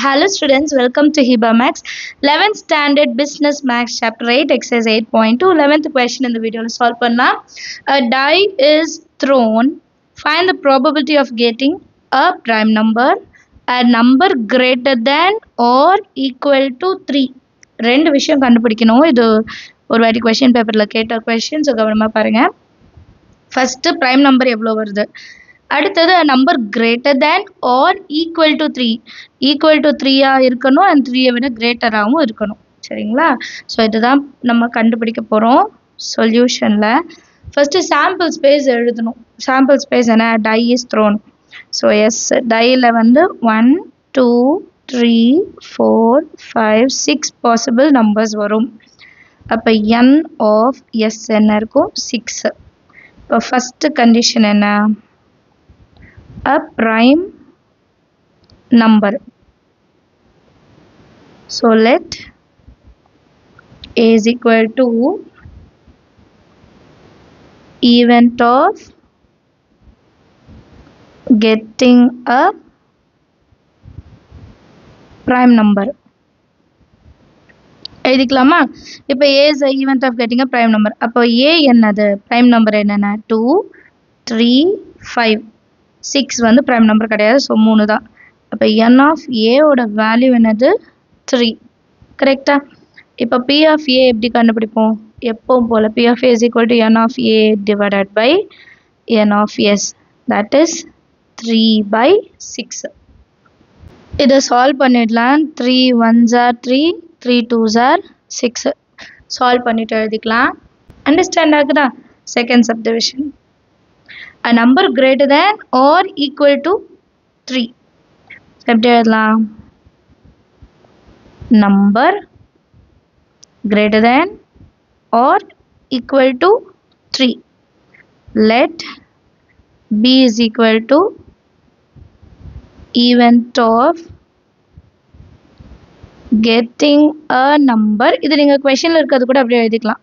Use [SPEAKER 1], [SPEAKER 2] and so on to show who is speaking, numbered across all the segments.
[SPEAKER 1] Hello students, welcome to Hiba Max 11th Standard Business Max Chapter 8 Exercise 8.2 11th question in the video solve panna. A die is thrown. Find the probability of getting a prime number, a number greater than or equal to 3. ரெண்டு விஷயம் கண்டுபிடிக்கணும். இது ஒரு வாட்டி question பேப்பர்ல கேட்ட question so கவனமா பாருங்க. ஃபர்ஸ்ட் prime number எவ்வளவு வருது? அடுத்தது a number greater than or equal to 3 equal to 3 இருக்கணும் and 3 விட greater ஆவும் இருக்கணும் சரிங்களா சோ இதுதான் நம்ம கண்டுபிடிக்க போறோம் சொல்யூஷன்ல ஃபர்ஸ்ட் sample space எழுதணும் sample space என்ன die is thrown so yes dieல வந்து 1 2 3 4 5 6 possible numbers வரும் அப்ப n of s என்ன இருக்கும் 6 இப்ப first condition என்ன a prime number. So let A is equal to event of getting a prime number. எழுதிக்கலாமா இப்போ A is the event of getting a prime number அப்போ A என்னது prime number என்னன்னா 2 3 5 6 வந்து prime number கிடையாது so 3 தான் அப்ப n of a ஓட value என்னது 3 கரெக்ட்டா இப்போ p of a எப்படி கண்டுபிடிப்போம் எப்பவும் போல p of a is equal to n of a divided by n of s that is 3 by 6 இத சால்வ் பண்ணிடலாம் 3 1s are 3 3 2s are 6 solve பண்ணிட்டு எழுதிக்கலாம் அண்டர்ஸ்டாண்ட் ஆகுதா second subdivision a number greater than or equal to 3 எப்படி எழுதலாம் number greater than or equal to 3 let b is equal to event of getting a number இது நீங்க questionல இருக்கிறது கூட அப்படியே எழுதிக்கலாம்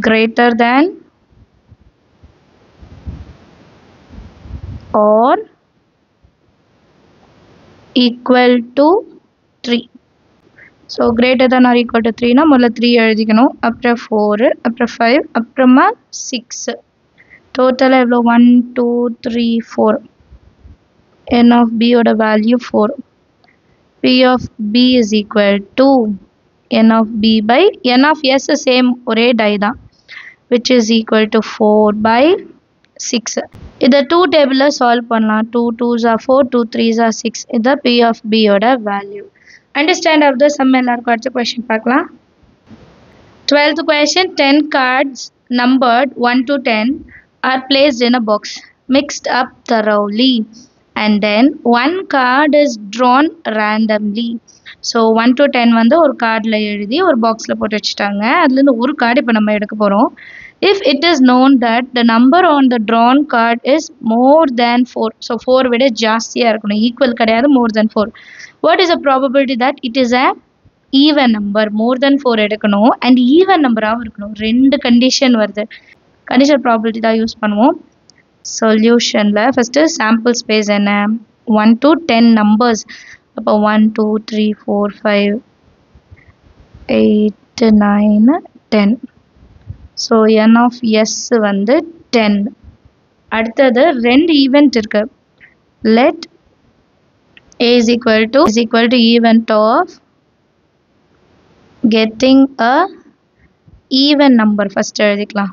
[SPEAKER 1] greater than or equal to 3 so greater than or equal to 3 னா முதல்ல 3 எழுதிக்கணும் அப்புறம் 4 அப்புறம் 5 அப்புறமா 6 டோட்டலா எவ்வளவு 1 2 3 4 n of b ஓட value 4 p of b is equal to n of b by n of s same ஒரே die தான் which is equal to 4 by 6 இத 2 டேபிள்ல சால்வ் பண்ணலாம் 2 2s are 4 2 3s are 6 இத p of b ஓட value understand of the sum எல்லாருக்கும் அடுத்த question பார்க்கலாம் 12th question 10 cards numbered 1 to 10 are placed in a box mixed up thoroughly and then one card is drawn randomly so 1 to 10 வந்து ஒரு கார்ட்ல எழுதி ஒரு பாக்ஸ்ல போட்டு வச்சிட்டாங்க அதுல இருந்து ஒரு கார்டு இப்ப நம்ம எடுக்க போறோம் if it is known that the number on the drawn card is more than 4 so 4 விட ஜாஸ்தியா இருக்கணும் equal கிடையாது more than 4 what is the probability that it is a even number more than 4 எடுக்கணும் and even number ஆ இருக்கணும் ரெண்டு condition வருது conditional probability தான் use பண்ணுவோம் சொல்யூஷன்ல ஃபர்ஸ்ட் sample space என்ன 1 to 10 numbers அப்ப 1 2 3 4 5 8 9 10 so n of s வந்து 10 அடுத்தது ரெண்டு ஈவென்ட் இருக்கு let a is equal to event of getting a even number first எழுதிக்கலாம்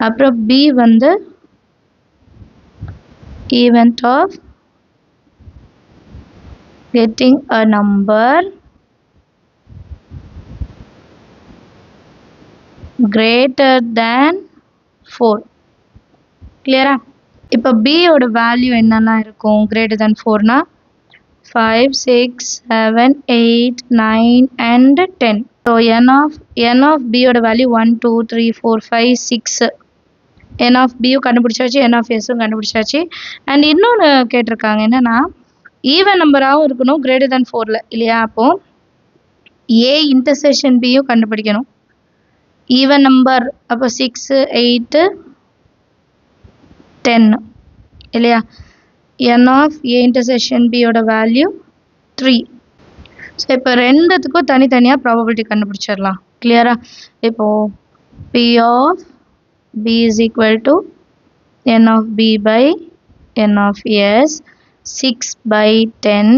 [SPEAKER 1] அப்புறம் b வந்து event of getting a number greater than 4 clear இப்ப b ஓட வேல்யூ என்னன்னா இருக்கும் greater than 4 னா 5 6 7 8 9 and 10 so n of b ஓட வேல்யூ 1 2 3 4 5 6 n of b கண்டுபிடிச்சாச்சு n of s கண்டுபிடிச்சாச்சு and இன்னொன்னு கேட்டிருக்காங்க என்னன்னா ஈவன் நம்பராவும் இருக்கணும் greater than 4ல இல்லையா அப்போ a intersection b கண்டுபிடிக்கணும் even number அப்போ 6 8 10 இல்லையா n of a intersection b ஓட வேல்யூ 3. ஸோ இப்போ ரெண்டுத்துக்கும் தனித்தனியாக ப்ராபபிலிட்டி கண்டுபிடிச்சிடலாம். கிளியரா? இப்போ p of b is equal to n of b by n of s 6 by 10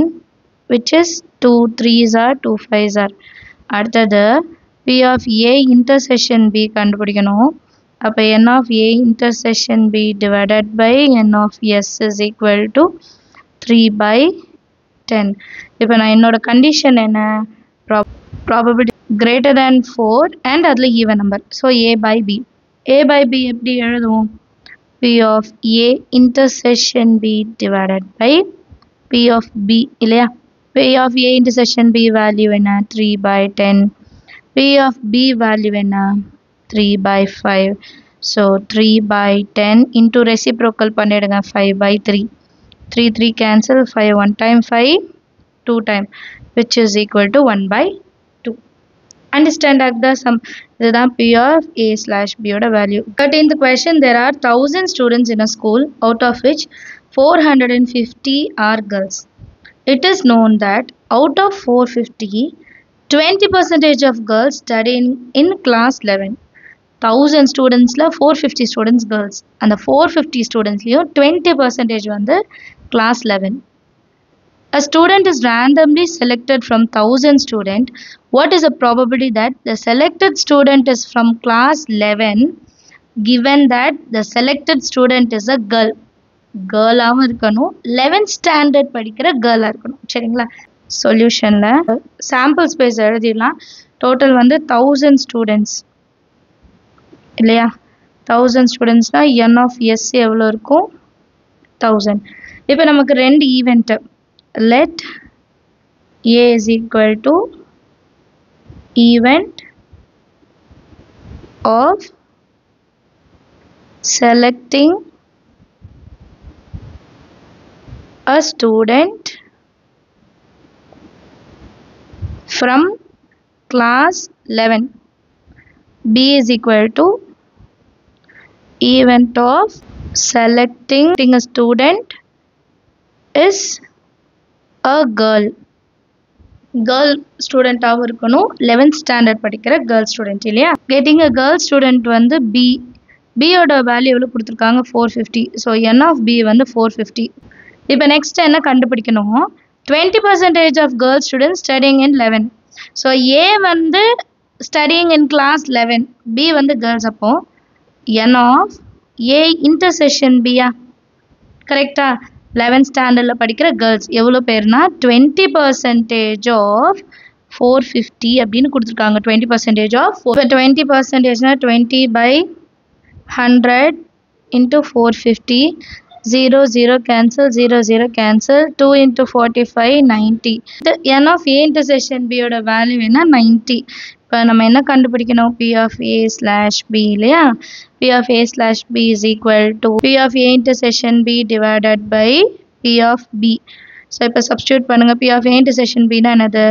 [SPEAKER 1] which is 2 3s are 2 5s are. அடுத்தது p of a intersection b கண்டுபிடிக்கணும். அப்போ n of a intersection b divided by n of s is equal to 3 by 10. இப்போ நான் என்னோட condition என்ன? probability greater than 4 and அதில் even number. So a by b. a by b எப்படி எழுதுவோம்? p of a intersection b divided by p of b இல்லையா? p of a intersection b value என்ன? 3 by 10. p of b value என்ன? 3 by 5. So 3 by 10 into reciprocal பண்ணிடுங்க 5 by 3. 3 3 cancel, 5 1 time 5 2 time which is equal to 1 by 2. Understand the sum. This is p of a slash b oda value. But in the question there are 1000 students in a school, out of which 450 are girls. It is known that out of 450, 20% of girls studying in class 11. 1000 students la 450 students girls. And the 450 students liyo 20% வந்து class 11. A student is randomly selected from 1000 student. What is the probability that the selected student is from class 11 given that the selected student is a girl? Girl ஆவும் இருக்கணும், 11th standard படிக்கிற girl இருக்கணும். சரிங்களா? சொல்யூஷன்ல sample space எழுதிடலாம். Total வந்து 1000 students இல்லையா? 1000 ஸ்டூடெண்ட்ஸ்னா n of s எவ்வளோ இருக்கும்? 1000. இப்போ நமக்கு ரெண்டு event. Let a is equal to event of selecting a student from class 11. b is equal to event of selecting a student is a girl. Girl student ஆவும் இருக்கணும், 11th standard படிக்கிற girl student இல்லையா? Getting a girl student வந்து b. b ஓட value எவ்வளோ கொடுத்துருக்காங்க? 450. So n of b வந்து 450. இப்போ நெக்ஸ்ட் என்ன கண்டுபிடிக்கணும்? 20% of girl students studying in 11. So a வந்து studying in class 11, b வந்து girls. அப்போ n of a intersection b யா? கரெக்டா? 11th standardல படிக்கிற கேர்ள்ஸ் எவ்வளோ பேர்னா 20% of 450 அப்படின்னு கொடுத்துருக்காங்க. 20% of 20%னா 20 by 100 into 450. 0 0 cancel, 0 0 cancel, 2 into 45 90. n of a intersection b ஓட வேல்யூ என்ன? 90. இப்போ நம்ம என்ன கண்டுபிடிக்கணும்? p of a slash b இல்லையா? p of a slash b is equal to p of a intersection b divided by p of b. So இப்போ substitute பண்ணுங்க. p of a intersection b னா என்னது?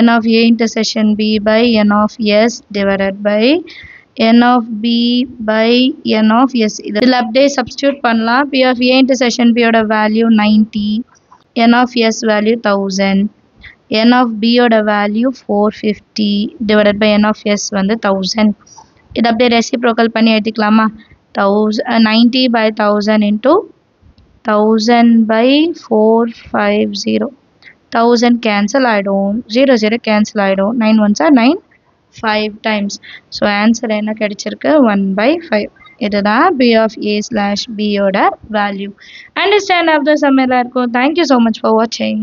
[SPEAKER 1] n of a intersection b by n of s divided by n of b by n of s. இதில் அப்படியே substitute பண்ணலாம். p of a intersection b ஓட value 90, n of s value 1000, n of b ஓட value 450 divided by n of s வந்து 1000. இது அப்படியே reciprocal பண்ணி எழுதிக்கலாமா? 90 by 1000 into 1000 by 450. 1000 cancel ஆயிடும், 0 0 cancel ஆயிடும், 9 ones are 9, 5 times. So answer என்ன கிடைச்சிருக்கு? 1 by 5. இதுதான் p of a slash b ஓட value. Understand of the sum எல்லாருக்கும். தேங்க்யூ ஸோ மச் ஃபார் வாட்சிங்.